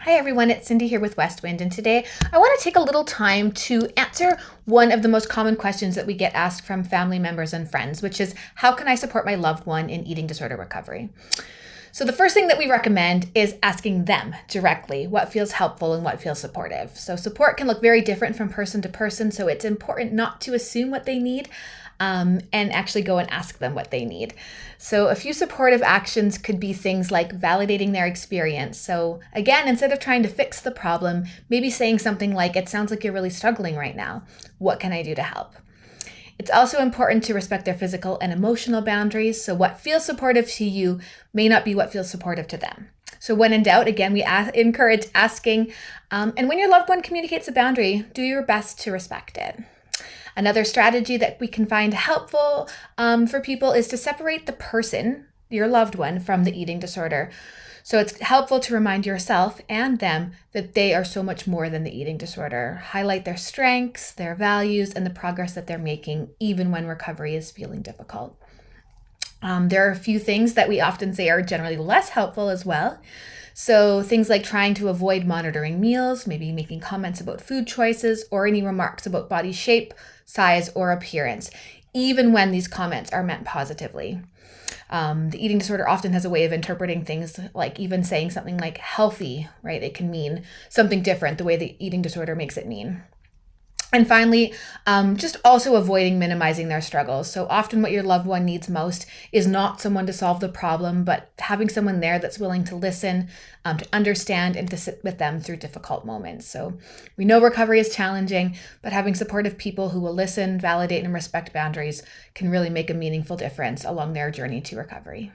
Hi everyone, it's Cindy here with Westwind, and today I want to take a little time to answer one of the most common questions that we get asked from family members and friends, which is, how can I support my loved one in eating disorder recovery? So the first thing that we recommend is asking them directly what feels helpful and what feels supportive. So support can look very different from person to person, so it's important not to assume what they need, and actually go and ask them what they need. So a few supportive actions could be things like validating their experience. So again, instead of trying to fix the problem, maybe saying something like, it sounds like you're really struggling right now. What can I do to help? It's also important to respect their physical and emotional boundaries. So what feels supportive to you may not be what feels supportive to them. So when in doubt, again, we encourage asking. And when your loved one communicates a boundary, do your best to respect it. Another strategy that we can find helpful for people is to separate the person, your loved one, from the eating disorder. So it's helpful to remind yourself and them that they are so much more than the eating disorder. Highlight their strengths, their values, and the progress that they're making, even when recovery is feeling difficult. There are a few things that we often say are generally less helpful as well. So things like trying to avoid monitoring meals, maybe making comments about food choices, or any remarks about body shape, size, or appearance, even when these comments are meant positively. The eating disorder often has a way of interpreting things, like even saying something like healthy, right? It can mean something different the way the eating disorder makes it mean. And finally, just also avoiding minimizing their struggles. So often what your loved one needs most is not someone to solve the problem, but having someone there that's willing to listen, to understand, and to sit with them through difficult moments. So we know recovery is challenging, but having supportive people who will listen, validate, and respect boundaries can really make a meaningful difference along their journey to recovery.